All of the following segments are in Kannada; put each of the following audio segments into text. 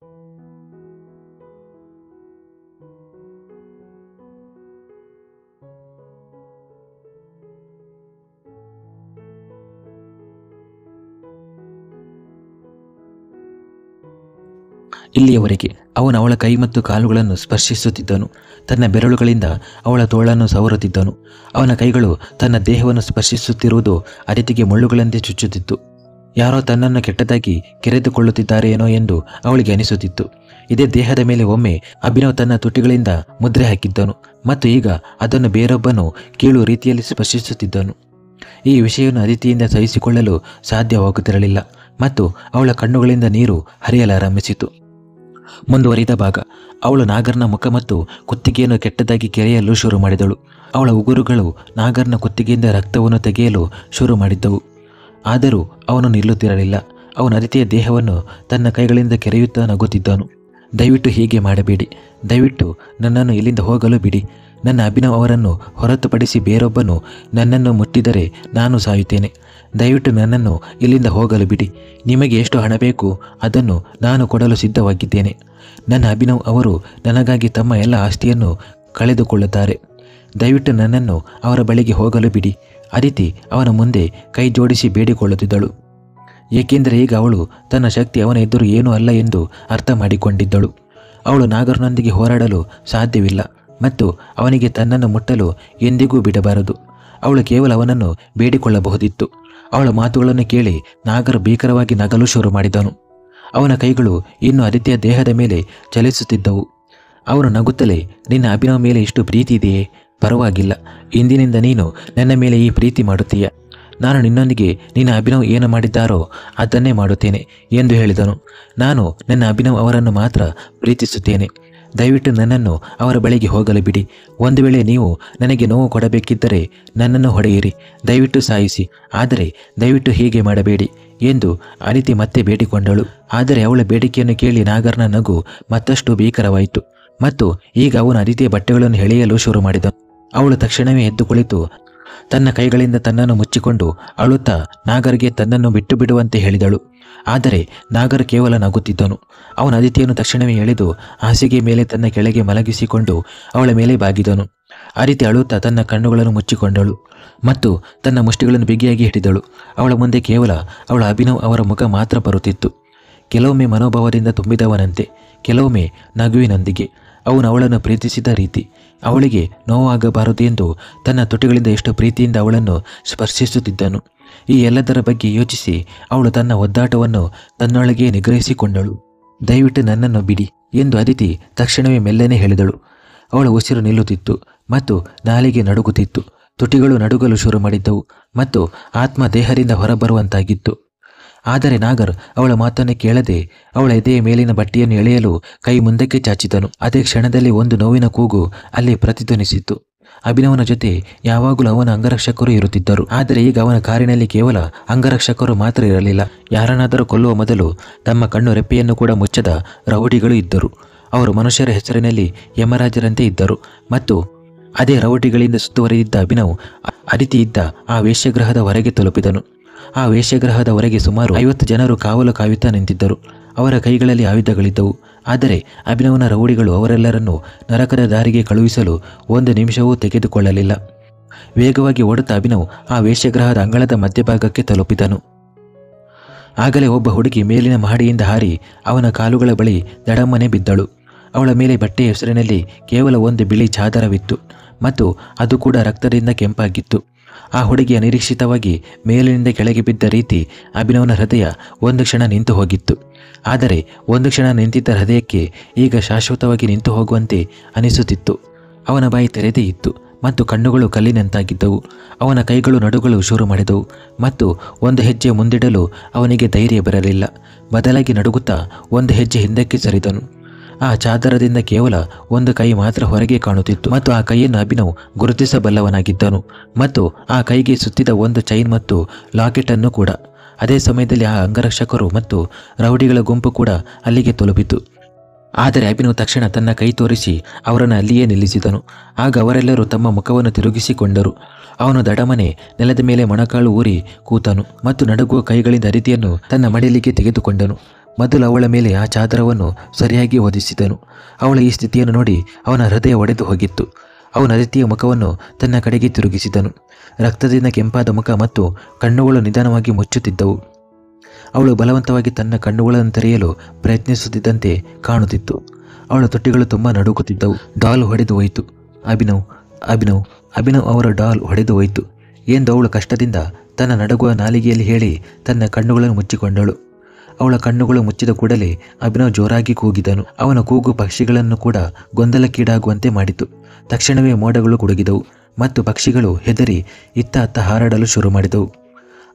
ಇಲ್ಲಿಯವರೆಗೆ ಅವನು ಅವಳ ಕೈ ಮತ್ತು ಕಾಲುಗಳನ್ನು ಸ್ಪರ್ಶಿಸುತ್ತಿದ್ದನು. ತನ್ನ ಬೆರಳುಗಳಿಂದ ಅವಳ ತೋಳನ್ನು ಸವರುತ್ತಿದ್ದನು. ಅವನ ಕೈಗಳು ತನ್ನ ದೇಹವನ್ನು ಸ್ಪರ್ಶಿಸುತ್ತಿರುವುದು ಅದಿತಿಗೆ ಮುಳ್ಳುಗಳಂತೆ ಚುಚ್ಚುತ್ತಿತ್ತು. ಯಾರೋ ತನ್ನನ್ನು ಕೆಟ್ಟದಾಗಿ ಕೆರೆದುಕೊಳ್ಳುತ್ತಿದ್ದಾರೇನೋ ಎಂದು ಅವಳಿಗೆ ಅನಿಸುತ್ತಿತ್ತು. ಇದೇ ದೇಹದ ಮೇಲೆ ಒಮ್ಮೆ ಅಭಿನವ್ ತನ್ನ ತುಟಿಗಳಿಂದ ಮುದ್ರೆ ಹಾಕಿದ್ದನು ಮತ್ತು ಈಗ ಅದನ್ನು ಬೇರೊಬ್ಬನು ಕೀಳು ರೀತಿಯಲ್ಲಿ ಸ್ಪರ್ಶಿಸುತ್ತಿದ್ದನು. ಈ ವಿಷಯವನ್ನು ಅದಿತಿಯಿಂದ ಸಹಿಸಿಕೊಳ್ಳಲು ಸಾಧ್ಯವಾಗುತ್ತಿರಲಿಲ್ಲ ಮತ್ತು ಅವಳ ಕಣ್ಣುಗಳಿಂದ ನೀರು ಹರಿಯಲಾರಂಭಿಸಿತು. ಮುಂದುವರಿದ ಭಾಗ. ಅವಳು ನಾಗರ್ನ ಮುಖ ಮತ್ತು ಕುತ್ತಿಗೆಯನ್ನು ಕೆಟ್ಟದಾಗಿ ಕೆರೆಯಲು ಶುರು ಮಾಡಿದಳು. ಅವಳ ಉಗುರುಗಳು ನಾಗರ್ನ ಕುತ್ತಿಗೆಯಿಂದ ರಕ್ತವನ್ನು ತೆಗೆಯಲು ಶುರು ಮಾಡಿದ್ದವು. ಆದರೂ ಅವನು ನಿಲ್ಲುತ್ತಿರಲಿಲ್ಲ. ಅವನು ಅದಿತಿಯ ದೇಹವನ್ನು ತನ್ನ ಕೈಗಳಿಂದ ಕೆರೆಯುತ್ತಾ ನಗುತ್ತಿದ್ದನು. ದಯವಿಟ್ಟು ಹೀಗೆ ಮಾಡಬೇಡಿ. ದಯವಿಟ್ಟು ನನ್ನನ್ನು ಇಲ್ಲಿಂದ ಹೋಗಲು ಬಿಡಿ. ನನ್ನ ಅಭಿನವ್ ಅವರನ್ನು ಹೊರತುಪಡಿಸಿ ಬೇರೊಬ್ಬನು ನನ್ನನ್ನು ಮುಟ್ಟಿದರೆ ನಾನು ಸಾಯುತ್ತೇನೆ. ದಯವಿಟ್ಟು ನನ್ನನ್ನು ಇಲ್ಲಿಂದ ಹೋಗಲು ಬಿಡಿ. ನಿಮಗೆ ಎಷ್ಟು ಹಣ ಬೇಕು ಅದನ್ನು ನಾನು ಕೊಡಲು ಸಿದ್ಧವಾಗಿದ್ದೇನೆ. ನನ್ನ ಅಭಿನವ್ ಅವರು ನನಗಾಗಿ ತಮ್ಮ ಎಲ್ಲ ಆಸ್ತಿಯನ್ನು ಕಳೆದುಕೊಳ್ಳುತ್ತಾರೆ. ದಯವಿಟ್ಟು ನನ್ನನ್ನು ಅವರ ಬಳಿಗೆ ಹೋಗಲು ಬಿಡಿ. ಅದಿತಿ ಅವನ ಮುಂದೆ ಕೈ ಜೋಡಿಸಿ ಬೇಡಿಕೊಳ್ಳುತ್ತಿದ್ದಳು. ಏಕೆಂದರೆ ಈಗ ಅವಳು ತನ್ನ ಶಕ್ತಿ ಅವನ ಎದುರು ಏನೂ ಅಲ್ಲ ಎಂದು ಅರ್ಥ ಮಾಡಿಕೊಂಡಿದ್ದಳು. ಅವಳು ನಾಗರನೊಂದಿಗೆ ಹೋರಾಡಲು ಸಾಧ್ಯವಿಲ್ಲ ಮತ್ತು ಅವನಿಗೆ ತನ್ನನ್ನು ಮುಟ್ಟಲು ಎಂದಿಗೂ ಬಿಡಬಾರದು. ಅವಳು ಕೇವಲ ಅವನನ್ನು ಬೇಡಿಕೊಳ್ಳಬಹುದಿತ್ತು. ಅವಳ ಮಾತುಗಳನ್ನು ಕೇಳಿ ನಾಗರ್ ಭೀಕರವಾಗಿ ನಗಲು ಶುರು ಮಾಡಿದನು. ಅವನ ಕೈಗಳು ಇನ್ನೂ ಅದಿತಿಯ ದೇಹದ ಮೇಲೆ ಚಲಿಸುತ್ತಿದ್ದವು. ಅವನು ನಗುತ್ತಲೇ, ನಿನ್ನ ಅಭಿನವ್ ಮೇಲೆ ಇಷ್ಟು ಪ್ರೀತಿ ಇದೆಯೇ? ಪರವಾಗಿಲ್ಲ, ಇಂದಿನಿಂದ ನೀನು ನನ್ನ ಮೇಲೆ ಈ ಪ್ರೀತಿ ಮಾಡುತ್ತೀಯ. ನಾನು ನಿನ್ನೊಂದಿಗೆ ನಿನ್ನ ಅಭಿನವ್ ಏನು ಮಾಡಿದ್ದಾರೋ ಅದನ್ನೇ ಮಾಡುತ್ತೇನೆ ಎಂದು ಹೇಳಿದನು. ನಾನು ನನ್ನ ಅಭಿನವ್ ಅವರನ್ನು ಮಾತ್ರ ಪ್ರೀತಿಸುತ್ತೇನೆ. ದಯವಿಟ್ಟು ನನ್ನನ್ನು ಅವರ ಬಳಿಗೆ ಹೋಗಲು ಬಿಡಿ. ಒಂದು ವೇಳೆ ನೀವು ನನಗೆ ನೋವು ಕೊಡಬೇಕಿದ್ದರೆ ನನ್ನನ್ನು ಹೊಡೆಯಿರಿ. ದಯವಿಟ್ಟು ಸಾಯಿಸಿ, ಆದರೆ ದಯವಿಟ್ಟು ಹೀಗೆ ಮಾಡಬೇಡಿ ಎಂದು ಅದಿತಿ ಮತ್ತೆ ಬೇಡಿಕೊಂಡಳು. ಆದರೆ ಅವಳ ಬೇಡಿಕೆಯನ್ನು ಕೇಳಿ ನಾಗರ್ನ ನಗು ಮತ್ತಷ್ಟು ಭೀಕರವಾಯಿತು ಮತ್ತು ಈಗ ಅವನು ಅದಿತಿಯ ಬಟ್ಟೆಗಳನ್ನು ಎಳೆಯಲು ಶುರು ಮಾಡಿದನು. ಅವಳು ತಕ್ಷಣವೇ ಎದ್ದು ಕುಳಿತು ತನ್ನ ಕೈಗಳಿಂದ ತನ್ನನ್ನು ಮುಚ್ಚಿಕೊಂಡು ಅಳುತ್ತಾ ನಾಗರ್ಗೆ ತನ್ನನ್ನು ಬಿಟ್ಟು ಬಿಡುವಂತೆ ಹೇಳಿದಳು. ಆದರೆ ನಾಗರ್ ಕೇವಲ ನಗುತ್ತಿದ್ದನು. ಅವನು ಅದಿತಿಯನ್ನು ತಕ್ಷಣವೇ ಎಳೆದು ಹಾಸಿಗೆ ಮೇಲೆ ತನ್ನ ಕೆಳಗೆ ಮಲಗಿಸಿಕೊಂಡು ಅವಳ ಮೇಲೆ ಬಾಗಿದನು. ಅದಿತಿ ಅಳುತ್ತಾ ತನ್ನ ಕಣ್ಣುಗಳನ್ನು ಮುಚ್ಚಿಕೊಂಡಳು ಮತ್ತು ತನ್ನ ಮುಷ್ಟಿಗಳನ್ನು ಬಿಗಿಯಾಗಿ ಹಿಡಿದಳು. ಅವಳ ಮುಂದೆ ಕೇವಲ ಅವಳ ಅಭಿನವ್ ಅವರ ಮುಖ ಮಾತ್ರ ಬರುತ್ತಿತ್ತು. ಕೆಲವೊಮ್ಮೆ ಮನೋಭಾವದಿಂದ ತುಂಬಿದವನಂತೆ, ಕೆಲವೊಮ್ಮೆ ನಗುವಿನೊಂದಿಗೆ. ಅವನು ಅವಳನ್ನು ಪ್ರೀತಿಸಿದ ರೀತಿ, ಅವಳಿಗೆ ನೋವಾಗಬಾರದು ಎಂದು ತನ್ನ ತುಟಿಗಳಿಂದ ಎಷ್ಟು ಪ್ರೀತಿಯಿಂದ ಅವಳನ್ನು ಸ್ಪರ್ಶಿಸುತ್ತಿದ್ದನು. ಈ ಎಲ್ಲದರ ಬಗ್ಗೆ ಯೋಚಿಸಿ ಅವಳು ತನ್ನ ಒದ್ದಾಟವನ್ನು ತನ್ನೊಳಗೆ ನಿಗ್ರಹಿಸಿಕೊಂಡಳು. ದಯವಿಟ್ಟು ನನ್ನನ್ನು ಬಿಡಿ ಎಂದು ಅದಿತಿ ತಕ್ಷಣವೇ ಮೆಲ್ಲನೆ ಹೇಳಿದಳು. ಅವಳ ಉಸಿರು ನಿಲ್ಲುತ್ತಿತ್ತು ಮತ್ತು ನಾಲಿಗೆ ನಡುಗುತ್ತಿತ್ತು. ತುಟಿಗಳು ನಡುಗಲು ಶುರು ಮಾಡಿದ್ದವು ಮತ್ತು ಆತ್ಮ ದೇಹದಿಂದ ಹೊರಬರುವಂತಾಗಿತ್ತು. ಆದರೆ ನಾಗರ್ ಅವಳ ಮಾತನ್ನು ಕೇಳದೆ ಅವಳ ಎದೆಯ ಮೇಲಿನ ಬಟ್ಟೆಯನ್ನು ಎಳೆಯಲು ಕೈ ಮುಂದಕ್ಕೆ ಚಾಚಿದನು. ಅದೇ ಕ್ಷಣದಲ್ಲಿ ಒಂದು ನೋವಿನ ಕೂಗು ಅಲ್ಲಿ ಪ್ರತಿಧ್ವನಿಸಿತು. ಅಭಿನವನ ಜೊತೆ ಯಾವಾಗಲೂ ಅವನ ಅಂಗರಕ್ಷಕರು ಇರುತ್ತಿದ್ದರು. ಆದರೆ ಈಗ ಅವನ ಕಾರಿನಲ್ಲಿ ಕೇವಲ ಅಂಗರಕ್ಷಕರು ಮಾತ್ರ ಇರಲಿಲ್ಲ. ಯಾರನ್ನಾದರೂ ಕೊಲ್ಲುವ ಮೊದಲು ತಮ್ಮ ಕಣ್ಣು ರೆಪ್ಪೆಯನ್ನು ಕೂಡ ಮುಚ್ಚದ ರೌಡಿಗಳು ಇದ್ದರು. ಅವರು ಮನುಷ್ಯರ ಹೆಸರಿನಲ್ಲಿ ಯಮರಾಜರಂತೆ ಇದ್ದರು ಮತ್ತು ಅದೇ ರೌಡಿಗಳಿಂದ ಸುತ್ತುವರಿದಿದ್ದ ಅಭಿನವ್ ಅದಿತಿ ಇದ್ದ ಆ ವೇಶ್ಯಗೃಹದ ಹೊರಗೆ ತಲುಪಿದನು. ಆ ವೇಶ್ಯಗೃಹದ ಹೊರಗೆ ಸುಮಾರು 50 ಜನರು ಕಾವಲು ಕಾಯುತ್ತಾ ನಿಂತಿದ್ದರು. ಅವರ ಕೈಗಳಲ್ಲಿ ಆಯುಧಗಳಿದ್ದವು. ಆದರೆ ಅಭಿನವನ ರೌಡಿಗಳು ಅವರೆಲ್ಲರನ್ನೂ ನರಕದ ದಾರಿಗೆ ಕಳುಹಿಸಲು 1 ನಿಮಿಷವೂ ತೆಗೆದುಕೊಳ್ಳಲಿಲ್ಲ. ವೇಗವಾಗಿ ಓಡುತ್ತಾ ಅಭಿನವ್ ಆ ವೇಶ್ಯಗೃಹದ ಅಂಗಳದ ಮಧ್ಯಭಾಗಕ್ಕೆ ತಲುಪಿದನು. ಆಗಲೇ ಒಬ್ಬ ಹುಡುಗಿ ಮೇಲಿನ ಮಹಡಿಯಿಂದ ಹಾರಿ ಅವನ ಕಾಲುಗಳ ಬಳಿ ದಡಮ್ಮನೆ ಬಿದ್ದಳು. ಅವಳ ಮೇಲೆ ಬಟ್ಟೆಯ ಹೆಸರಿನಲ್ಲಿ ಕೇವಲ ಒಂದು ಬಿಳಿ ಚಾದರವಿತ್ತು ಮತ್ತು ಅದು ಕೂಡ ರಕ್ತದಿಂದ ಕೆಂಪಾಗಿತ್ತು. ಆ ಹುಡುಗಿ ಅನಿರೀಕ್ಷಿತವಾಗಿ ಮೇಲಿನಿಂದ ಕೆಳಗೆ ಬಿದ್ದ ರೀತಿ ಅಭಿನವನ ಹೃದಯ ಒಂದು ಕ್ಷಣ ನಿಂತು ಹೋಗಿತ್ತು. ಆದರೆ ಒಂದು ಕ್ಷಣ ನಿಂತಿದ್ದ ಹೃದಯಕ್ಕೆ ಈಗ ಶಾಶ್ವತವಾಗಿ ನಿಂತು ಹೋಗುವಂತೆ ಅನಿಸುತ್ತಿತ್ತು. ಅವನ ಬಾಯಿ ತೆರೆದೇ ಇತ್ತು ಮತ್ತು ಕಣ್ಣುಗಳು ಕಲ್ಲಿನಂತಾಗಿದ್ದವು. ಅವನ ಕೈಗಳು ನಡುಗಲು ಶುರು ಮಾಡಿದವು ಮತ್ತು ಒಂದು ಹೆಜ್ಜೆ ಮುಂದಿಡಲು ಅವನಿಗೆ ಧೈರ್ಯ ಬರಲಿಲ್ಲ. ಬದಲಾಗಿ ನಡುಗುತ್ತಾ ಒಂದು ಹೆಜ್ಜೆ ಹಿಂದಕ್ಕೆ ಸರಿದನು. ಆ ಚಾದರದಿಂದ ಕೇವಲ ಒಂದು ಕೈ ಮಾತ್ರ ಹೊರಗೆ ಕಾಣುತ್ತಿತ್ತು ಮತ್ತು ಆ ಕೈಯನ್ನು ಅಭಿನವ್ ಗುರುತಿಸಬಲ್ಲವನಾಗಿದ್ದನು ಮತ್ತು ಆ ಕೈಗೆ ಸುತ್ತಿದ ಒಂದು ಚೈನ್ ಮತ್ತು ಲಾಕೆಟ್ ಅನ್ನು ಕೂಡ. ಅದೇ ಸಮಯದಲ್ಲಿ ಆ ಅಂಗರಕ್ಷಕರು ಮತ್ತು ರೌಡಿಗಳ ಗುಂಪು ಕೂಡ ಅಲ್ಲಿಗೆ ತಲುಪಿತು. ಆದರೆ ಅಭಿನವ್ ತಕ್ಷಣ ತನ್ನ ಕೈ ತೋರಿಸಿ ಅವರನ್ನು ಅಲ್ಲಿಯೇ ನಿಲ್ಲಿಸಿದನು. ಆಗ ಅವರೆಲ್ಲರೂ ತಮ್ಮ ಮುಖವನ್ನು ತಿರುಗಿಸಿಕೊಂಡರು. ಅವನು ದಡಮನೆ ನೆಲದ ಮೇಲೆ ಮೊಣಕಾಲು ಊರಿ ಕೂತನು ಮತ್ತು ನಡುಗುವ ಕೈಗಳಿಂದ ಅದಿತಿಯನ್ನು ತನ್ನ ಮಡಿಲಿಗೆ ತೆಗೆದುಕೊಂಡನು ಮೊದಲು ಅವಳ ಮೇಲೆ ಆ ಚಾದರವನ್ನು ಸರಿಯಾಗಿ ಹೊದಿಸಿದನು. ಅವಳ ಈ ಸ್ಥಿತಿಯನ್ನು ನೋಡಿ ಅವನ ಹೃದಯ ಒಡೆದು ಹೋಗಿತ್ತು. ಅವನ ಅದಿತಿಯ ಮುಖವನ್ನು ತನ್ನ ಕಡೆಗೆ ತಿರುಗಿಸಿದನು. ರಕ್ತದಿಂದ ಕೆಂಪಾದ ಮುಖ ಮತ್ತು ಕಣ್ಣುಗಳು ನಿಧಾನವಾಗಿ ಮುಚ್ಚುತ್ತಿದ್ದವು. ಅವಳು ಬಲವಂತವಾಗಿ ತನ್ನ ಕಣ್ಣುಗಳನ್ನು ತೆರೆಯಲು ಪ್ರಯತ್ನಿಸುತ್ತಿದ್ದಂತೆ ಕಾಣುತ್ತಿತ್ತು. ಅವಳ ತೊಟ್ಟಿಗಳು ತುಂಬ ನಡುಗುತ್ತಿದ್ದವು. ಡಾಲ್ ಹೊಡೆದು ಹೋಯಿತು. ಅಭಿನವ್ ಅಭಿನವ್ ಅಭಿನವ್ ಅವರ ಡಾಲ್ ಹೊಡೆದು ಹೋಯಿತು ಎಂದು ಅವಳು ಕಷ್ಟದಿಂದ ತನ್ನ ನಡುಗುವ ನಾಲಿಗೆಯಲ್ಲಿ ಹೇಳಿ ತನ್ನ ಕಣ್ಣುಗಳನ್ನು ಮುಚ್ಚಿಕೊಂಡಳು. ಅವಳ ಕಣ್ಣುಗಳು ಮುಚ್ಚಿದ ಕೂಡಲೇ ಅಭಿನವ್ ಜೋರಾಗಿ ಕೂಗಿದನು. ಅವನ ಕೂಗು ಪಕ್ಷಿಗಳನ್ನು ಕೂಡ ಗೊಂದಲಕ್ಕೀಡಾಗುವಂತೆ ಮಾಡಿತು. ತಕ್ಷಣವೇ ಮೋಡಗಳು ಗುಡುಗಿದವು ಮತ್ತು ಪಕ್ಷಿಗಳು ಹೆದರಿ ಇತ್ತ ಅತ್ತ ಹಾರಾಡಲು ಶುರು ಮಾಡಿದವು.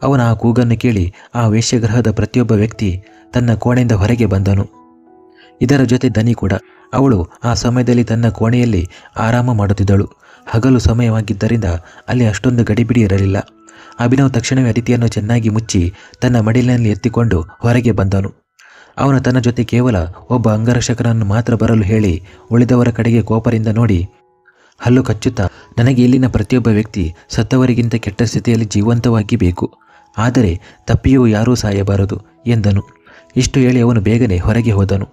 ಅವನ ಆ ಕೂಗನ್ನು ಕೇಳಿ ಆ ವೇಶ್ಯಗೃಹದ ಪ್ರತಿಯೊಬ್ಬ ವ್ಯಕ್ತಿ ತನ್ನ ಕೋಣೆಯಿಂದ ಹೊರಗೆ ಬಂದನು. ಇದರ ಜೊತೆ ದನಿ ಕೂಡ. ಅವಳು ಆ ಸಮಯದಲ್ಲಿ ತನ್ನ ಕೋಣೆಯಲ್ಲಿ ಆರಾಮ ಮಾಡುತ್ತಿದ್ದಳು. ಹಗಲು ಸಮಯವಾಗಿದ್ದರಿಂದ ಅಲ್ಲಿ ಅಷ್ಟೊಂದು ಗಡಿಬಿಡಿ ಇರಲಿಲ್ಲ. ಅಭಿನವ್ ತಕ್ಷಣವೇ ಅದಿತಿಯನ್ನು ಚೆನ್ನಾಗಿ ಮುಚ್ಚಿ ತನ್ನ ಮಡಿಲಿನಲ್ಲಿ ಎತ್ತಿಕೊಂಡು ಹೊರಗೆ ಬಂದನು. ಅವನು ತನ್ನ ಜೊತೆ ಕೇವಲ ಒಬ್ಬ ಅಂಗರಕ್ಷಕನನ್ನು ಮಾತ್ರ ಬರಲು ಹೇಳಿ ಉಳಿದವರ ಕಡೆಗೆ ಕೋಪದಿಂದ ನೋಡಿ ಹಲ್ಲು ಕಚ್ಚುತ್ತಾ, ನನಗೆ ಇಲ್ಲಿನ ಪ್ರತಿಯೊಬ್ಬ ವ್ಯಕ್ತಿ ಸತ್ತವರಿಗಿಂತ ಕೆಟ್ಟ ಸ್ಥಿತಿಯಲ್ಲಿ ಜೀವಂತವಾಗಿ ಬೇಕು, ಆದರೆ ತಪ್ಪಿಯೂ ಯಾರೂ ಸಾಯಬಾರದು ಎಂದನು. ಇಷ್ಟು ಹೇಳಿ ಅವನು ಬೇಗನೆ ಹೊರಗೆ ಹೋದನು.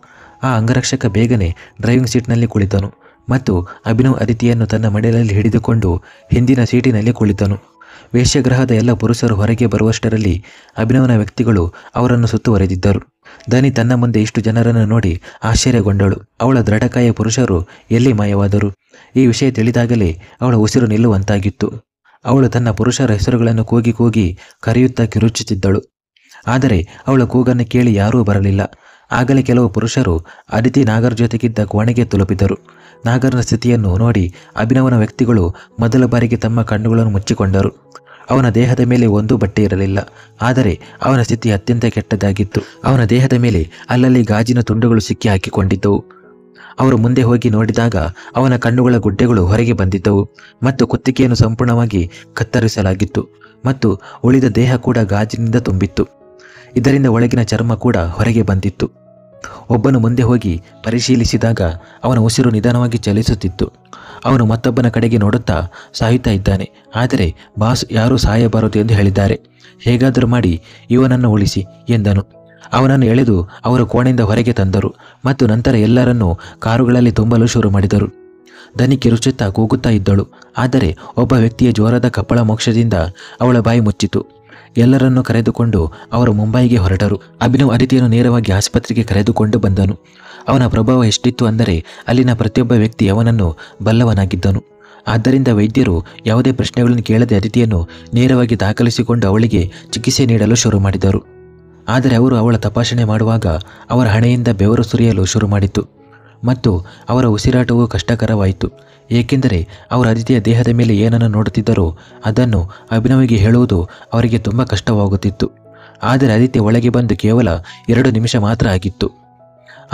ಆ ಅಂಗರಕ್ಷಕ ಬೇಗನೆ ಡ್ರೈವಿಂಗ್ ಸೀಟ್ನಲ್ಲಿ ಕುಳಿತನು ಮತ್ತು ಅಭಿನವ್ ಅದಿತಿಯನ್ನು ತನ್ನ ಮಡಿಲಲ್ಲಿ ಹಿಡಿದುಕೊಂಡು ಹಿಂದಿನ ಸೀಟಿನಲ್ಲಿ ಕುಳಿತನು. ವೇಶ್ಯಗೃಹದ ಎಲ್ಲ ಪುರುಷರು ಹೊರಗೆ ಬರುವಷ್ಟರಲ್ಲಿ ಅಭಿನವನ ವ್ಯಕ್ತಿಗಳು ಅವರನ್ನು ಸುತ್ತುವರೆದಿದ್ದರು. ದನಿ ತನ್ನ ಮುಂದೆ ಇಷ್ಟು ಜನರನ್ನು ನೋಡಿ ಆಶ್ಚರ್ಯಗೊಂಡಳು. ಅವಳ ದೃಢಕಾಯ ಪುರುಷರು ಎಲ್ಲಿ ಮಾಯವಾದರು? ಈ ವಿಷಯ ತಿಳಿದಾಗಲೇ ಅವಳ ಉಸಿರು ನಿಲ್ಲುವಂತಾಗಿತ್ತು. ಅವಳು ತನ್ನ ಪುರುಷರ ಹೆಸರುಗಳನ್ನು ಕೂಗಿ ಕೂಗಿ ಕರೆಯುತ್ತಾ ಕಿರುಚುತ್ತಿದ್ದಳು. ಆದರೆ ಅವಳ ಕೂಗನ್ನು ಕೇಳಿ ಯಾರೂ ಬರಲಿಲ್ಲ. ಆಗಲೇ ಕೆಲವು ಪುರುಷರು ಅದಿತಿ ನಾಗರ್ ಜೊತೆಗಿದ್ದ ಕೋಣೆಗೆ ತಲುಪಿದರು. ನಾಗರ್ನ ಸ್ಥಿತಿಯನ್ನು ನೋಡಿ ಅಭಿನವನ ವ್ಯಕ್ತಿಗಳು ಮೊದಲ ಬಾರಿಗೆ ತಮ್ಮ ಕಣ್ಣುಗಳನ್ನು ಮುಚ್ಚಿಕೊಂಡರು. ಅವನ ದೇಹದ ಮೇಲೆ ಒಂದೂ ಬಟ್ಟೆ ಇರಲಿಲ್ಲ, ಆದರೆ ಅವನ ಸ್ಥಿತಿ ಅತ್ಯಂತ ಕೆಟ್ಟದಾಗಿತ್ತು. ಅವನ ದೇಹದ ಮೇಲೆ ಅಲ್ಲಲ್ಲಿ ಗಾಜಿನ ತುಂಡುಗಳು ಸಿಕ್ಕಿ ಹಾಕಿಕೊಂಡಿದ್ದವು. ಅವರು ಮುಂದೆ ಹೋಗಿ ನೋಡಿದಾಗ ಅವನ ಕಣ್ಣುಗಳ ಗುಡ್ಡೆಗಳು ಹೊರಗೆ ಬಂದಿದ್ದವು ಮತ್ತು ಕುತ್ತಿಗೆಯನ್ನು ಸಂಪೂರ್ಣವಾಗಿ ಕತ್ತರಿಸಲಾಗಿತ್ತು ಮತ್ತು ಉಳಿದ ದೇಹ ಕೂಡ ಗಾಜಿನಿಂದ ತುಂಬಿತ್ತು. ಇದರಿಂದ ಒಳಗಿನ ಚರ್ಮ ಕೂಡ ಹೊರಗೆ ಬಂದಿತ್ತು. ಒಬ್ಬನು ಮುಂದೆ ಹೋಗಿ ಪರಿಶೀಲಿಸಿದಾಗ ಅವನ ಉಸಿರು ನಿಧಾನವಾಗಿ ಚಲಿಸುತ್ತಿತ್ತು. ಅವನು ಮತ್ತೊಬ್ಬನ ಕಡೆಗೆ ನೋಡುತ್ತಾ, ಸಾಯುತ್ತಾ ಇದ್ದಾನೆ, ಆದರೆ ಬಾಸ್ ಯಾರೂ ಸಾಯಬಾರದು ಎಂದು ಹೇಳಿದ್ದಾರೆ, ಹೇಗಾದರೂ ಮಾಡಿ ಇವನನ್ನು ಉಳಿಸಿ ಎಂದನು. ಅವನನ್ನು ಎಳೆದು ಅವರು ಕೋಣೆಯಿಂದ ಹೊರಗೆ ತಂದರು ಮತ್ತು ನಂತರ ಎಲ್ಲರನ್ನೂ ಕಾರುಗಳಲ್ಲಿ ತುಂಬಲು ಶುರು ಮಾಡಿದರು. ದನಿ ಕಿರುಚುತ್ತಾ ಕೂಗುತ್ತಾ ಇದ್ದಳು, ಆದರೆ ಒಬ್ಬ ವ್ಯಕ್ತಿಯ ಜೋರಾದ ಕಪ್ಪಳ ಮೋಕ್ಷದಿಂದ ಅವಳ ಬಾಯಿ ಮುಚ್ಚಿತು. ಎಲ್ಲರನ್ನೂ ಕರೆದುಕೊಂಡು ಅವರು ಮುಂಬೈಗೆ ಹೊರಟರು. ಅಭಿನವ್ ಅದಿತಿಯನ್ನು ನೇರವಾಗಿ ಆಸ್ಪತ್ರೆಗೆ ಕರೆದುಕೊಂಡು ಬಂದನು. ಅವನ ಪ್ರಭಾವ ಎಷ್ಟಿತ್ತು ಅಂದರೆ ಅಲ್ಲಿನ ಪ್ರತಿಯೊಬ್ಬ ವ್ಯಕ್ತಿ ಅವನನ್ನು ಬಲ್ಲವನಾಗಿದ್ದನು. ಆದ್ದರಿಂದ ವೈದ್ಯರು ಯಾವುದೇ ಪ್ರಶ್ನೆಗಳನ್ನು ಕೇಳದೆ ಅದಿತಿಯನ್ನು ನೇರವಾಗಿ ದಾಖಲಿಸಿಕೊಂಡು ಅವಳಿಗೆ ಚಿಕಿತ್ಸೆ ನೀಡಲು ಶುರು ಮಾಡಿದರು. ಆದರೆ ಅವರು ಅವಳ ತಪಾಸಣೆ ಮಾಡುವಾಗ ಅವರ ಹಣೆಯಿಂದ ಬೆವರು ಸುರಿಯಲು ಶುರು ಮಾಡಿತು ಮತ್ತು ಅವರ ಉಸಿರಾಟವು ಕಷ್ಟಕರವಾಯಿತು. ಏಕೆಂದರೆ ಅವರು ಅದಿತಿಯ ದೇಹದ ಮೇಲೆ ಏನನ್ನು ನೋಡುತ್ತಿದ್ದರೋ ಅದನ್ನು ಅಭಿನವಿಗೆ ಹೇಳುವುದು ಅವರಿಗೆ ತುಂಬ ಕಷ್ಟವಾಗುತ್ತಿತ್ತು. ಆದರೆ ಅದಿತಿ ಒಳಗೆ ಬಂದು ಕೇವಲ 2 ನಿಮಿಷ ಮಾತ್ರ ಆಗಿತ್ತು.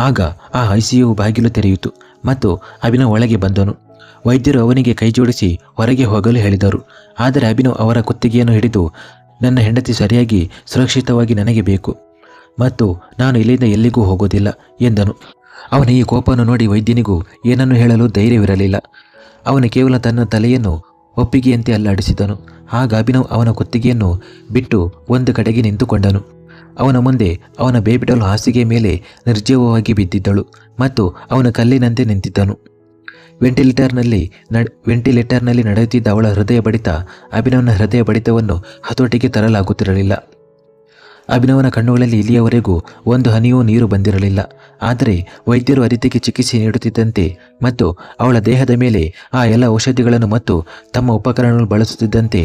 ಆಗ ಆ ಐಸಿಯು ಬಾಗಿಲು ತೆರೆಯಿತು ಮತ್ತು ಅಭಿನವ್ ಒಳಗೆ ಬಂದನು. ವೈದ್ಯರು ಅವನಿಗೆ ಕೈಜೋಡಿಸಿ ಹೊರಗೆ ಹೋಗಲು ಹೇಳಿದರು. ಆದರೆ ಅಭಿನವ್ ಅವರ ಕುತ್ತಿಗೆಯನ್ನು ಹಿಡಿದು, ನನ್ನ ಹೆಂಡತಿ ಸರಿಯಾಗಿ ಸುರಕ್ಷಿತವಾಗಿ ನನಗೆ ಬೇಕು ಮತ್ತು ನಾನು ಇಲ್ಲಿಂದ ಎಲ್ಲಿಗೂ ಹೋಗೋದಿಲ್ಲ ಎಂದನು. ಅವನ ಈ ಕೋಪವನ್ನು ನೋಡಿ ವೈದ್ಯನಿಗೂ ಏನನ್ನು ಹೇಳಲು ಧೈರ್ಯವಿರಲಿಲ್ಲ. ಅವನು ಕೇವಲ ತನ್ನ ತಲೆಯನ್ನು ಒಪ್ಪಿಗೆಯಂತೆ ಅಲ್ಲಾಡಿಸಿದನು. ಆಗ ಅಭಿನವ್ ಅವನ ಕುತ್ತಿಗೆಯನ್ನು ಬಿಟ್ಟು ಒಂದು ಕಡೆಗೆ ನಿಂತುಕೊಂಡನು. ಅವನ ಮುಂದೆ ಅವನ ಬೇಬಿಡಲು ಹಾಸಿಗೆ ಮೇಲೆ ನಿರ್ಜೀವವಾಗಿ ಬಿದ್ದಿದ್ದಳು ಮತ್ತು ಅವನ ಕಲ್ಲಿನಂತೆ ನಿಂತಿದ್ದನು. ವೆಂಟಿಲೇಟರ್ನಲ್ಲಿ ನಡೆಯುತ್ತಿದ್ದ ಅವಳ ಹೃದಯ ಬಡಿತ ಅಭಿನವನ ಹೃದಯ ಬಡಿತವನ್ನು ಹತೋಟಿಗೆ ತರಲಾಗುತ್ತಿರಲಿಲ್ಲ. ಅಭಿನವನ ಕಣ್ಣುಗಳಲ್ಲಿ ಇಲ್ಲಿಯವರೆಗೂ ಒಂದು ಹನಿಯೂ ನೀರು ಬಂದಿರಲಿಲ್ಲ. ಆದರೆ ವೈದ್ಯರು ಅದಿತಿಗೆ ಚಿಕಿತ್ಸೆ ನೀಡುತ್ತಿದ್ದಂತೆ ಮತ್ತು ಅವಳ ದೇಹದ ಮೇಲೆ ಆ ಎಲ್ಲ ಔಷಧಿಗಳನ್ನು ಮತ್ತು ತಮ್ಮ ಉಪಕರಣಗಳನ್ನು ಬಳಸುತ್ತಿದ್ದಂತೆ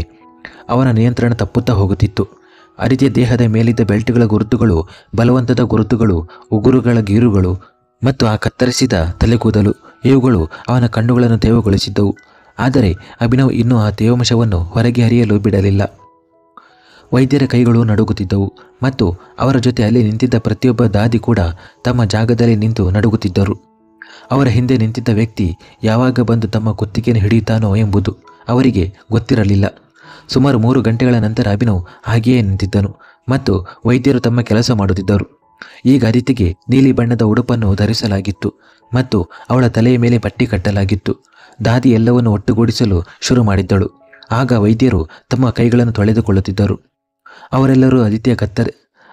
ಅವನ ನಿಯಂತ್ರಣ ತಪ್ಪುತ್ತಾ ಹೋಗುತ್ತಿತ್ತು. ಅದಿತಿಯ ದೇಹದ ಮೇಲಿದ್ದ ಬೆಲ್ಟ್ಗಳ ಗುರುತುಗಳು, ಬಲವಂತದ ಗುರುತುಗಳು, ಉಗುರುಗಳ ಗೀರುಗಳು ಮತ್ತು ಆ ಕತ್ತರಿಸಿದ ತಲೆಕೂದಲು ಇವುಗಳು ಅವನ ಕಣ್ಣುಗಳನ್ನು ತೇವಗೊಳಿಸಿದ್ದವು. ಆದರೆ ಅಭಿನವ್ ಇನ್ನೂ ಆ ತೇವಾಂಶವನ್ನು ಹೊರಗೆ ಹರಿಯಲು ಬಿಡಲಿಲ್ಲ. ವೈದ್ಯರ ಕೈಗಳು ನಡುಗುತ್ತಿದ್ದವು ಮತ್ತು ಅವರ ಜೊತೆ ಅಲ್ಲಿ ನಿಂತಿದ್ದ ಪ್ರತಿಯೊಬ್ಬ ದಾದಿ ಕೂಡ ತಮ್ಮ ಜಾಗದಲ್ಲಿ ನಿಂತು ನಡುಗುತ್ತಿದ್ದರು. ಅವರ ಹಿಂದೆ ನಿಂತಿದ್ದ ವ್ಯಕ್ತಿ ಯಾವಾಗ ಬಂದು ತಮ್ಮ ಕುತ್ತಿಗೆಯನ್ನು ಹಿಡಿಯುತ್ತಾನೋ ಎಂಬುದು ಅವರಿಗೆ ಗೊತ್ತಿರಲಿಲ್ಲ. ಸುಮಾರು 3 ಗಂಟೆಗಳ ನಂತರ ಅಭಿನವ್ ಹಾಗೆಯೇ ನಿಂತಿದ್ದನು ಮತ್ತು ವೈದ್ಯರು ತಮ್ಮ ಕೆಲಸ ಮಾಡುತ್ತಿದ್ದರು. ಈಗ ಅದಿತಿಗೆ ನೀಲಿ ಬಣ್ಣದ ಉಡುಪನ್ನು ಧರಿಸಲಾಗಿತ್ತು ಮತ್ತು ಅವಳ ತಲೆಯ ಮೇಲೆ ಪಟ್ಟಿ ಕಟ್ಟಲಾಗಿತ್ತು. ದಾದಿ ಎಲ್ಲವನ್ನು ಒಟ್ಟುಗೂಡಿಸಲು ಶುರು ಮಾಡಿದ್ದಳು. ಆಗ ವೈದ್ಯರು ತಮ್ಮ ಕೈಗಳನ್ನು ತೊಳೆದುಕೊಳ್ಳುತ್ತಿದ್ದರು. ಅವರೆಲ್ಲರೂ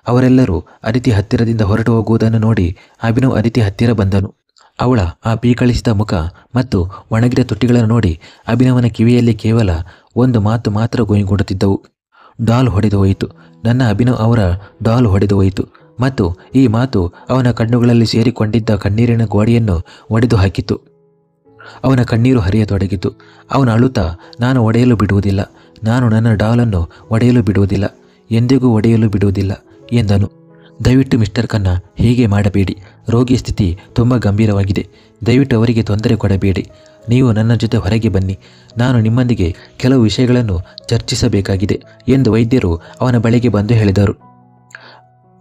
ಅವರೆಲ್ಲರೂ ಅದಿತಿ ಹತ್ತಿರದಿಂದ ಹೊರಟು ಹೋಗುವುದನ್ನು ನೋಡಿ ಅಭಿನವ್ ಅದಿತಿ ಹತ್ತಿರ ಬಂದನು. ಅವಳ ಆ ಪೀಕಳಿಸಿದ ಮುಖ ಮತ್ತು ಒಣಗಿದ ತುಟಿಗಳನ್ನು ನೋಡಿ ಅಭಿನವನ ಕಿವಿಯಲ್ಲಿ ಕೇವಲ ಒಂದು ಮಾತು ಮಾತ್ರ ಗೋಯಿಗೊಡುತ್ತಿದ್ದವು. ಡಾಲ್ ಹೊಡೆದು ಹೋಯಿತು. ನನ್ನ ಅಭಿನವ್ ಅವರ ಡಾಲ್ ಹೊಡೆದು ಹೋಯಿತು. ಮತ್ತು ಈ ಮಾತು ಅವನ ಕಣ್ಣುಗಳಲ್ಲಿ ಸೇರಿಕೊಂಡಿದ್ದ ಕಣ್ಣೀರಿನ ಗೋಡೆಯನ್ನು ಒಡೆದು ಹಾಕಿತು. ಅವನ ಕಣ್ಣೀರು ಹರಿಯತೊಡಗಿತು. ಅವನು ಅಳುತ್ತಾ, ನಾನು ಒಡೆಯಲು ಬಿಡುವುದಿಲ್ಲ, ನಾನು ನನ್ನ ಡಾಲನ್ನು ಒಡೆಯಲು ಬಿಡುವುದಿಲ್ಲ, ಎಂದಿಗೂ ಒಡೆಯಲು ಬಿಡುವುದಿಲ್ಲ ಎಂದನು. ದಯವಿಟ್ಟು ಮಿಸ್ಟರ್ ಖನ್ನಾ, ಹೀಗೆ ಮಾಡಬೇಡಿ. ರೋಗಿಯ ಸ್ಥಿತಿ ತುಂಬ ಗಂಭೀರವಾಗಿದೆ. ದಯವಿಟ್ಟು ಅವರಿಗೆ ತೊಂದರೆ ಕೊಡಬೇಡಿ. ನೀವು ನನ್ನ ಜೊತೆ ಹೊರಗೆ ಬನ್ನಿ. ನಾನು ನಿಮ್ಮೊಂದಿಗೆ ಕೆಲವು ವಿಷಯಗಳನ್ನು ಚರ್ಚಿಸಬೇಕಾಗಿದೆ ಎಂದು ವೈದ್ಯರು ಅವನ ಬಳಿಗೆ ಬಂದು ಹೇಳಿದರು.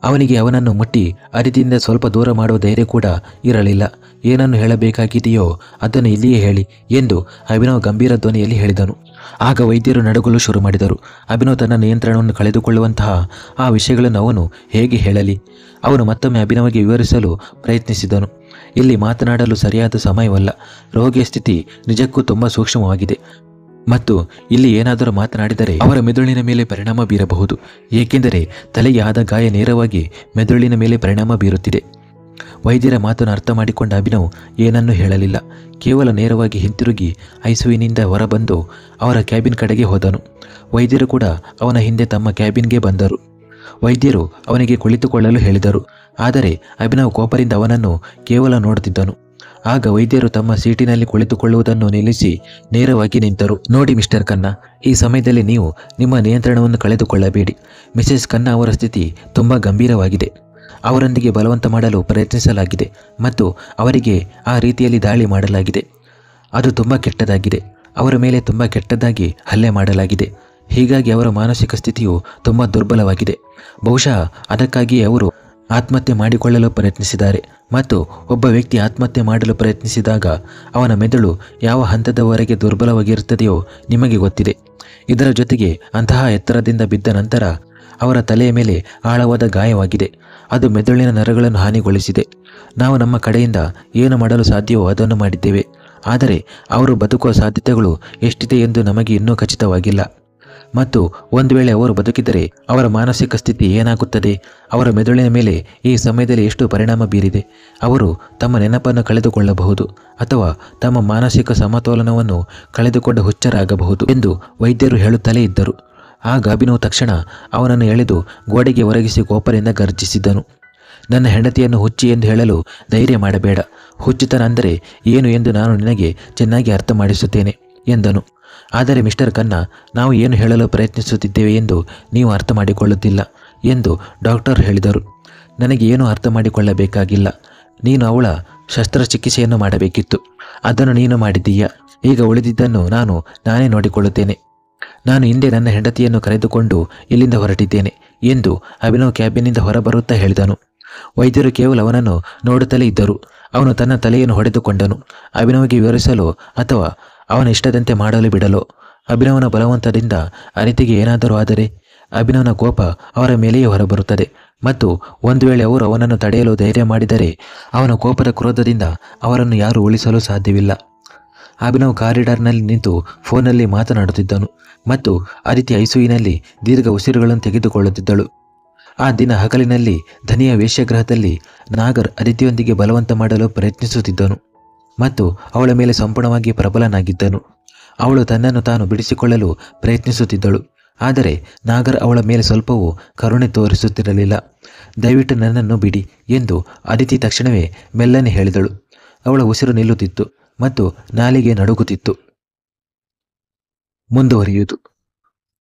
ಅವನಿಗೆ ಅವನನ್ನು ಮುಟ್ಟಿ ಅದಿತಿಯಿಂದ ಸ್ವಲ್ಪ ದೂರ ಮಾಡುವ ಧೈರ್ಯ ಕೂಡ ಇರಲಿಲ್ಲ. ಏನನ್ನು ಹೇಳಬೇಕಾಗಿದೆಯೋ ಅದನ್ನು ಇಲ್ಲಿಯೇ ಹೇಳಿ ಎಂದು ಅಭಿನವ್ ಗಂಭೀರ ಧ್ವನಿಯಲ್ಲಿ ಹೇಳಿದನು. ಆಗ ವೈದ್ಯರು ನಡುಗಲು ಶುರು ಮಾಡಿದರು. ಅಭಿನವ್ ತನ್ನ ನಿಯಂತ್ರಣವನ್ನು ಕಳೆದುಕೊಳ್ಳುವಂತಹ ಆ ವಿಷಯಗಳನ್ನು ಅವನು ಹೇಗೆ ಹೇಳಲಿ? ಅವನು ಮತ್ತೊಮ್ಮೆ ಅಭಿನವ್ಗೆ ವಿವರಿಸಲು ಪ್ರಯತ್ನಿಸಿದನು. ಇಲ್ಲಿ ಮಾತನಾಡಲು ಸರಿಯಾದ ಸಮಯವಲ್ಲ. ರೋಗಿಯ ಸ್ಥಿತಿ ನಿಜಕ್ಕೂ ತುಂಬ ಸೂಕ್ಷ್ಮವಾಗಿದೆ ಮತ್ತು ಇಲ್ಲಿ ಏನಾದರೂ ಮಾತನಾಡಿದರೆ ಅವರ ಮೆದುಳಿನ ಮೇಲೆ ಪರಿಣಾಮ ಬೀರಬಹುದು. ಏಕೆಂದರೆ ತಲೆಗೆ ಆದ ಗಾಯ ನೇರವಾಗಿ ಮೆದುಳಿನ ಮೇಲೆ ಪರಿಣಾಮ ಬೀರುತ್ತಿದೆ. ವೈದ್ಯರ ಮಾತನ್ನು ಅರ್ಥ ಮಾಡಿಕೊಂಡ ಅಭಿನವ್ ಏನನ್ನೂ ಹೇಳಲಿಲ್ಲ. ಕೇವಲ ನೇರವಾಗಿ ಹಿಂತಿರುಗಿ ಐಸಿಯುವಿನಿಂದ ಹೊರಬಂದು ಅವರ ಕ್ಯಾಬಿನ್ ಕಡೆಗೆ ಹೋದನು. ವೈದ್ಯರು ಕೂಡ ಅವನ ಹಿಂದೆ ತಮ್ಮ ಕ್ಯಾಬಿನ್ಗೆ ಬಂದರು. ವೈದ್ಯರು ಅವನಿಗೆ ಕುಳಿತುಕೊಳ್ಳಲು ಹೇಳಿದರು. ಆದರೆ ಅಭಿನವ್ ಕೋಪದಿಂದ ಅವನನ್ನು ಕೇವಲ ನೋಡುತ್ತಿದ್ದನು. ಆಗ ವೈದ್ಯರು ತಮ್ಮ ಸೀಟಿನಲ್ಲಿ ಕುಳಿತುಕೊಳ್ಳುವುದನ್ನು ನಿಲ್ಲಿಸಿ ನೇರವಾಗಿ ನಿಂತರು. ನೋಡಿ ಮಿಸ್ಟರ್ ಖನ್ನಾ, ಈ ಸಮಯದಲ್ಲಿ ನೀವು ನಿಮ್ಮ ನಿಯಂತ್ರಣವನ್ನು ಕಳೆದುಕೊಳ್ಳಬೇಡಿ. ಮಿಸೆಸ್ ಖನ್ನಾ ಅವರ ಸ್ಥಿತಿ ತುಂಬ ಗಂಭೀರವಾಗಿದೆ. ಅವರೊಂದಿಗೆ ಬಲವಂತ ಮಾಡಲು ಪ್ರಯತ್ನಿಸಲಾಗಿದೆ ಮತ್ತು ಅವರಿಗೆ ಆ ರೀತಿಯಲ್ಲಿ ದಾಳಿ ಮಾಡಲಾಗಿದೆ. ಅದು ತುಂಬ ಕೆಟ್ಟದಾಗಿದೆ. ಅವರ ಮೇಲೆ ತುಂಬ ಕೆಟ್ಟದಾಗಿ ಹಲ್ಲೆ ಮಾಡಲಾಗಿದೆ. ಹೀಗಾಗಿ ಅವರ ಮಾನಸಿಕ ಸ್ಥಿತಿಯು ತುಂಬ ದುರ್ಬಲವಾಗಿದೆ. ಬಹುಶಃ ಅದಕ್ಕಾಗಿಯೇ ಅವರು ಆತ್ಮಹತ್ಯೆ ಮಾಡಿಕೊಳ್ಳಲು ಪ್ರಯತ್ನಿಸಿದ್ದಾರೆ. ಮತ್ತು ಒಬ್ಬ ವ್ಯಕ್ತಿ ಆತ್ಮಹತ್ಯೆ ಮಾಡಲು ಪ್ರಯತ್ನಿಸಿದಾಗ ಅವನ ಮೆದುಳು ಯಾವ ಹಂತದವರೆಗೆ ದುರ್ಬಲವಾಗಿರುತ್ತದೆಯೋ ನಿಮಗೆ ಗೊತ್ತಿದೆ. ಇದರ ಜೊತೆಗೆ ಅಂತಹ ಎತ್ತರದಿಂದ ಬಿದ್ದ ನಂತರ ಅವರ ತಲೆಯ ಮೇಲೆ ಆಳವಾದ ಗಾಯವಾಗಿದೆ. ಅದು ಮೆದುಳಿನ ನರಗಳನ್ನು ಹಾನಿಗೊಳಿಸಿದೆ. ನಾವು ನಮ್ಮ ಕಡೆಯಿಂದ ಏನು ಮಾಡಲು ಸಾಧ್ಯವೋ ಅದನ್ನು ಮಾಡಿದ್ದೇವೆ. ಆದರೆ ಅವರು ಬದುಕುವ ಸಾಧ್ಯತೆಗಳು ಎಷ್ಟಿದೆ ಎಂದು ನಮಗೆ ಇನ್ನೂ ಖಚಿತವಾಗಿಲ್ಲ. ಮತ್ತು ಒಂದು ವೇಳೆ ಅವರು ಬದುಕಿದರೆ ಅವರ ಮಾನಸಿಕ ಸ್ಥಿತಿ ಏನಾಗುತ್ತದೆ? ಅವರ ಮೆದುಳಿನ ಮೇಲೆ ಈ ಸಮಯದಲ್ಲಿ ಎಷ್ಟು ಪರಿಣಾಮ ಬೀರಿದೆ? ಅವರು ತಮ್ಮ ನೆನಪನ್ನು ಕಳೆದುಕೊಳ್ಳಬಹುದು ಅಥವಾ ತಮ್ಮ ಮಾನಸಿಕ ಸಮತೋಲನವನ್ನು ಕಳೆದುಕೊಂಡ ಹುಚ್ಚರಾಗಬಹುದು ಎಂದು ವೈದ್ಯರು ಹೇಳುತ್ತಲೇ ಇದ್ದರು. ಆಗ ಅಭಿನವ್ ತಕ್ಷಣ ಅವನನ್ನು ಎಳೆದು ಗೋಡೆಗೆ ಒರಗಿಸಿ ಕೋಪದಿಂದ ಗರ್ಜಿಸಿದ್ದನು. ನನ್ನ ಹೆಂಡತಿಯನ್ನು ಹುಚ್ಚಿ ಎಂದು ಹೇಳಲು ಧೈರ್ಯ ಮಾಡಬೇಡ. ಹುಚ್ಚುತನ ಅಂದರೆ ಏನು ಎಂದು ನಾನು ನಿನಗೆ ಚೆನ್ನಾಗಿ ಅರ್ಥ ಮಾಡಿಸುತ್ತೇನೆ ಎಂದನು. ಆದರೆ ಮಿಸ್ಟರ್ ಖನ್ನಾ, ನಾವು ಏನು ಹೇಳಲು ಪ್ರಯತ್ನಿಸುತ್ತಿದ್ದೇವೆ ಎಂದು ನೀವು ಅರ್ಥ ಮಾಡಿಕೊಳ್ಳುತ್ತಿಲ್ಲ ಎಂದು ಡಾಕ್ಟರ್ ಹೇಳಿದರು. ನನಗೆ ಏನೂ ಅರ್ಥ ಮಾಡಿಕೊಳ್ಳಬೇಕಾಗಿಲ್ಲ. ನೀನು ಅವಳ ಶಸ್ತ್ರಚಿಕಿತ್ಸೆಯನ್ನು ಮಾಡಬೇಕಿತ್ತು. ಅದನ್ನು ನೀನು ಮಾಡಿದ್ದೀಯಾ. ಈಗ ಉಳಿದಿದ್ದನ್ನು ನಾನೇ ನೋಡಿಕೊಳ್ಳುತ್ತೇನೆ. ನಾನು ಹಿಂದೆ ನನ್ನ ಹೆಂಡತಿಯನ್ನು ಕರೆದುಕೊಂಡು ಇಲ್ಲಿಂದ ಹೊರಟಿದ್ದೇನೆ ಎಂದು ಅಭಿನವ್ ಕ್ಯಾಬಿನಿಂದ ಹೊರಬರುತ್ತಾ ಹೇಳಿದನು. ವೈದ್ಯರು ಕೇವಲ ಅವನನ್ನು ನೋಡುತ್ತಲೇ ಇದ್ದರು. ಅವನು ತನ್ನ ತಲೆಯನ್ನು ಹೊಡೆದುಕೊಂಡನು. ಅಭಿನವ್ಗೆ ವಿವರಿಸಲು ಅಥವಾ ಅವನ ಇಷ್ಟದಂತೆ ಮಾಡಲು ಬಿಡಲು. ಅಭಿನವನ ಬಲವಂತದಿಂದ ಅನಿತೆಗೆ ಏನಾದರೂ ಆದರೆ ಅಭಿನವನ ಕೋಪ ಅವರ ಮೇಲೆಯೇ ಹೊರಬರುತ್ತದೆ ಮತ್ತು ಒಂದು ವೇಳೆ ಅವರು ಅವನನ್ನು ತಡೆಯಲು ಧೈರ್ಯ ಮಾಡಿದರೆ ಅವನ ಕೋಪದ ಕ್ರೋಧದಿಂದ ಅವರನ್ನು ಯಾರೂ ಉಳಿಸಲು ಸಾಧ್ಯವಿಲ್ಲ. ಅಭಿನವ್ ಕಾರಿಡಾರ್ನಲ್ಲಿ ನಿಂತು ಫೋನ್ನಲ್ಲಿ ಮಾತನಾಡುತ್ತಿದ್ದನು ಮತ್ತು ಅದಿತಿ ಐಸಿಯುವಿನಲ್ಲಿ ದೀರ್ಘ ಉಸಿರುಗಳನ್ನು ತೆಗೆದುಕೊಳ್ಳುತ್ತಿದ್ದಳು. ಆ ದಿನ ಹಗಲಿನಲ್ಲಿ ಧನಿಯ ವೇಶ್ಯಾಗೃಹದಲ್ಲಿ ನಾಗರ್ ಅದಿತಿಯೊಂದಿಗೆ ಬಲವಂತ ಮಾಡಲು ಪ್ರಯತ್ನಿಸುತ್ತಿದ್ದನು ಮತ್ತು ಅವಳ ಮೇಲೆ ಸಂಪೂರ್ಣವಾಗಿ ಪ್ರಬಲನಾಗಿದ್ದನು. ಅವಳು ತನ್ನನ್ನು ತಾನು ಬಿಡಿಸಿಕೊಳ್ಳಲು ಪ್ರಯತ್ನಿಸುತ್ತಿದ್ದಳು. ಆದರೆ ನಾಗರ್ ಅವಳ ಮೇಲೆ ಸ್ವಲ್ಪವೂ ಕರುಣೆ ತೋರಿಸುತ್ತಿರಲಿಲ್ಲ. ದಯವಿಟ್ಟು ನನ್ನನ್ನು ಬಿಡಿ ಎಂದು ಅದಿತಿ ತಕ್ಷಣವೇ ಮೆಲ್ಲನೆ ಹೇಳಿದಳು. ಅವಳ ಉಸಿರು ನಿಲ್ಲುತ್ತಿತ್ತು ಮತ್ತು ನಾಲಿಗೆ ನಡುಗುತ್ತಿತ್ತು. ಮುಂದುವರಿಯುವುದು.